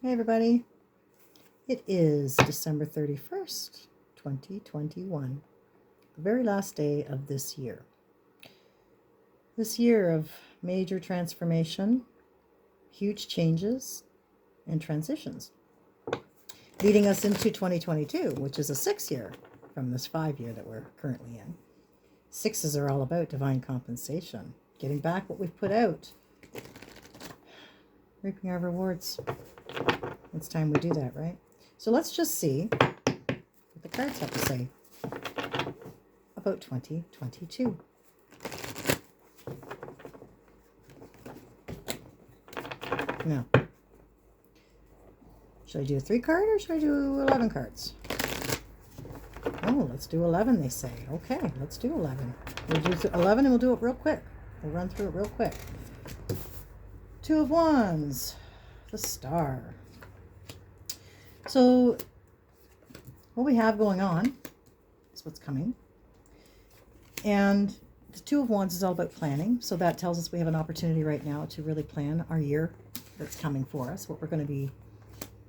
Hey everybody, it is December 31st, 2021, the very last day of this year. This year of major transformation, huge changes, and transitions, leading us into 2022, which is a 6 year from this 5 year that we're currently in. Sixes are all about divine compensation, getting back what we've put out, reaping our rewards. It's time we do that, right? So let's just see what the cards have to say about 2022. Now, should I do a 3 card or should I do 11 cards? Oh, let's do 11, they say. Okay, let's do 11. We'll do 11 and we'll do it real quick. We'll run through it real quick. 2 of Wands, the Star. So, what we have going on is what's coming. And the 2 of Wands is all about planning. So that tells us we have an opportunity right now to really plan our year that's coming for us, what we're going to be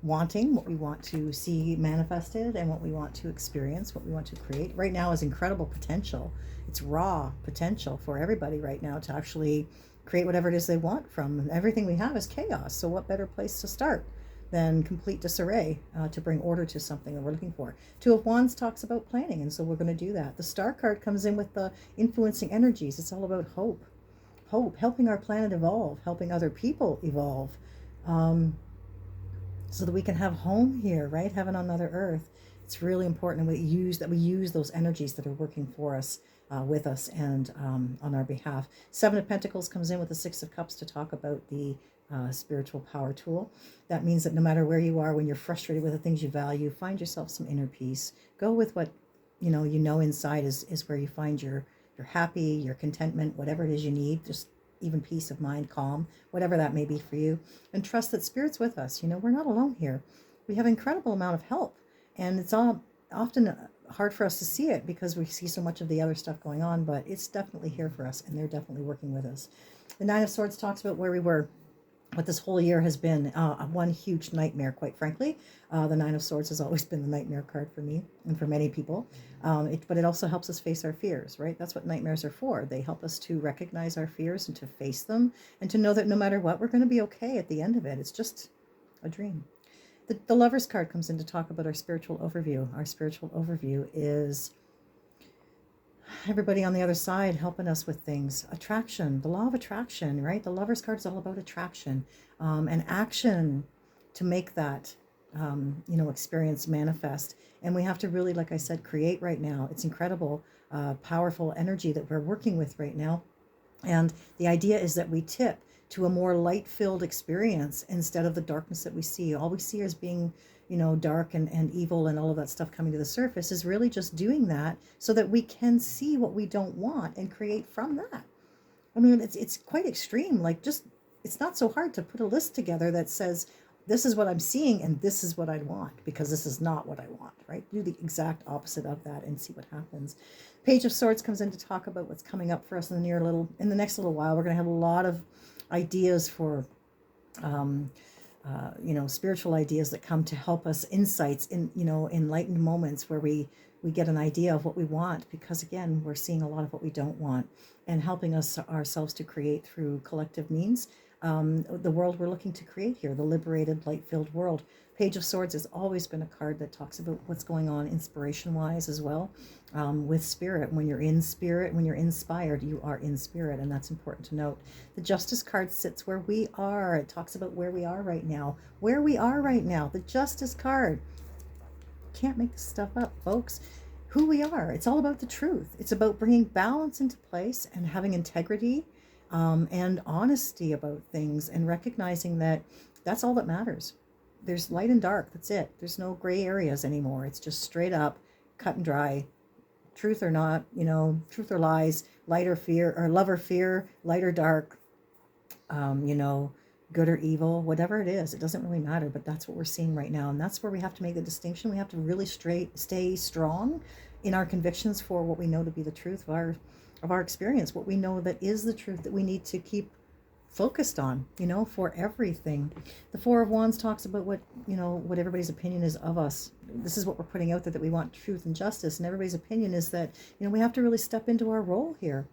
wanting, what we want to see manifested, and what we want to experience, what we want to create. Right now is incredible potential. It's raw potential for everybody right now to actually create whatever it is they want from. And everything we have is chaos. So what better place to start than complete disarray to bring order to something that we're looking for. 2 of Wands talks about planning, and so we're going to do that. The Star card comes in with the influencing energies. It's all about hope. Hope, helping our planet evolve, helping other people evolve, so that we can have home here, right? Heaven on Mother Earth. It's really important that we use those energies that are working for us, with us, and on our behalf. 7 of Pentacles comes in with the 6 of Cups to talk about the spiritual power tool. That means that no matter where you are, when you're frustrated with the things you value, find yourself some inner peace. Go with what you know inside is where you find your happy, your contentment, whatever it is you need. Just even peace of mind, calm, whatever that may be for you, and trust that Spirit's with us. We're not alone here. We have an incredible amount of help, and it's all often hard for us to see it because we see so much of the other stuff going on, but it's definitely here for us, and they're definitely working with us. The 9 of Swords talks about where we were, what this whole year has been, one huge nightmare, quite frankly. The 9 of Swords has always been the nightmare card for me and for many people. But it also helps us face our fears, right? That's what nightmares are for. They help us to recognize our fears and to face them, and to know that no matter what, we're going to be okay at the end of it. It's just a dream. The Lover's card comes in to talk about our spiritual overview. Our spiritual overview is everybody on the other side helping us with things. Attraction, the law of attraction, right? The Lover's card is all about attraction, and action to make that experience manifest. And we have to really, like I said, create right now. It's incredible, powerful energy that we're working with right now. And the idea is that we tip to a more light-filled experience instead of the darkness that we see. All we see as being dark and evil and all of that stuff coming to the surface is really just doing that so that we can see what we don't want and create from that. I mean, it's quite extreme. It's not so hard to put a list together that says, this is what I'm seeing and this is what I want, because this is not what I want, right? Do the exact opposite of that and see what happens. Page of Swords comes in to talk about what's coming up for us in the next little while. We're going to have a lot of ideas for spiritual ideas that come to help us, insights in enlightened moments where we get an idea of what we want, because again, we're seeing a lot of what we don't want, and helping us ourselves to create through collective means the world we're looking to create here, the liberated, light-filled world. Page of Swords has always been a card that talks about what's going on inspiration-wise as well, with spirit. When you're in spirit, when you're inspired, you are in spirit, and that's important to note. The Justice card sits where we are. It talks about where we are right now. Where we are right now. The Justice card. Can't make this stuff up, folks. Who we are. It's all about the truth. It's about bringing balance into place and having integrity, and honesty about things, and recognizing that that's all that matters. There's light and dark. That's it. There's no gray areas anymore. It's just straight up, cut and dry. Truth or not, truth or lies, light or fear, or love or fear, light or dark, good or evil, whatever it is, it doesn't really matter. But that's what we're seeing right now, and that's where we have to make the distinction. We have to really stay strong in our convictions for what we know to be the truth of our experience, what we know that is the truth that we need to keep focused on, for everything. The Four of Wands talks about what everybody's opinion is of us. This is what we're putting out there, that we want truth and justice, and everybody's opinion is that, we have to really step into our role here.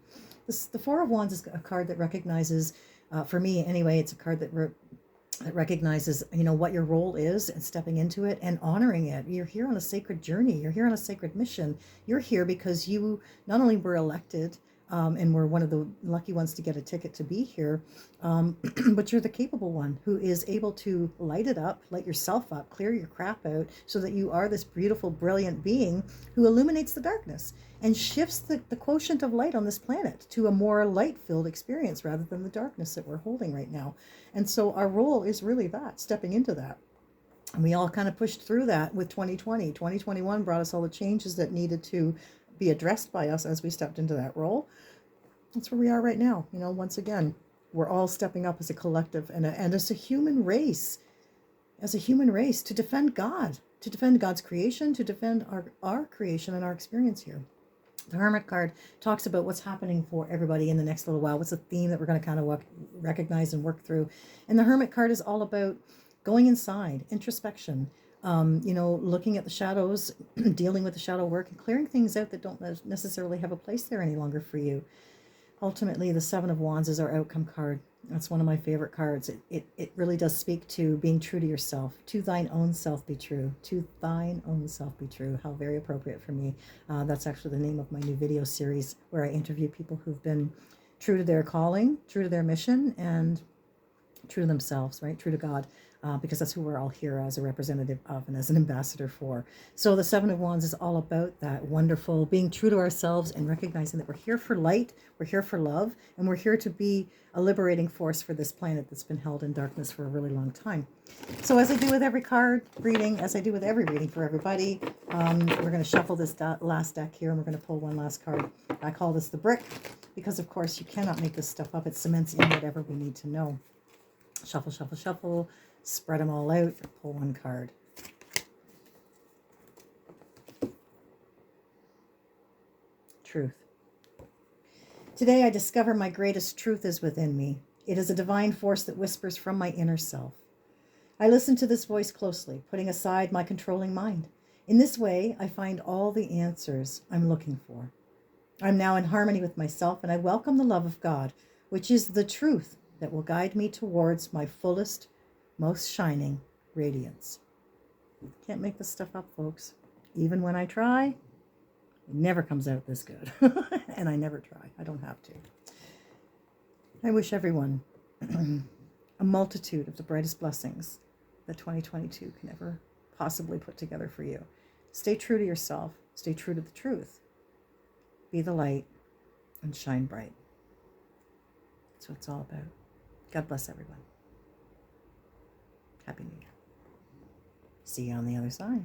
The Four of Wands is a card that recognizes, for me anyway, it's a card that recognizes, what your role is and stepping into it and honoring it. You're here on a sacred journey. You're here on a sacred mission. You're here because you not only were elected, and we're one of the lucky ones to get a ticket to be here, but you're the capable one who is able to light it up, light yourself up, clear your crap out, so that you are this beautiful, brilliant being who illuminates the darkness and shifts the quotient of light on this planet to a more light-filled experience rather than the darkness that we're holding right now. And so our role is really that, stepping into that. And we all kind of pushed through that with 2020. 2021 brought us all the changes that needed to be addressed by us as we stepped into that role. That's where we are right now. Once again, we're all stepping up as a collective and as a human race, to defend God, to defend God's creation, to defend our creation and our experience here. The Hermit card talks about what's happening for everybody in the next little while. What's the theme that we're going to kind of recognize and work through? And the Hermit card is all about going inside, introspection, looking at the shadows, dealing with the shadow work, and clearing things out that don't necessarily have a place there any longer for you. Ultimately, the Seven of Wands is our outcome card. That's one of my favorite cards. It really does speak to being true to yourself. To thine own self be true. To thine own self be true. How very appropriate for me. That's actually the name of my new video series, where I interview people who've been true to their calling, true to their mission, and true to themselves, right? True to God, because that's who we're all here as a representative of and as an ambassador for. So the Seven of Wands is all about that wonderful being true to ourselves and recognizing that we're here for light, we're here for love, and we're here to be a liberating force for this planet that's been held in darkness for a really long time. So as I do with every card reading, as I do with every reading for everybody, we're going to shuffle this last deck here, and we're going to pull one last card. I call this the brick because, of course, you cannot make this stuff up. It cements in whatever we need to know. Shuffle, shuffle, shuffle. Spread them all out. Pull one card. Truth. Today I discover my greatest truth is within me. It is a divine force that whispers from my inner self. I listen to this voice closely, putting aside my controlling mind. In this way, I find all the answers I'm looking for. I'm now in harmony with myself, and I welcome the love of God, which is the truth that will guide me towards my fullest, most shining radiance. Can't make this stuff up, folks. Even when I try, it never comes out this good. And I never try. I don't have to. I wish everyone a multitude of the brightest blessings that 2022 can ever possibly put together for you. Stay true to yourself. Stay true to the truth. Be the light and shine bright. That's what it's all about. God bless everyone. Happy New Year. See you on the other side.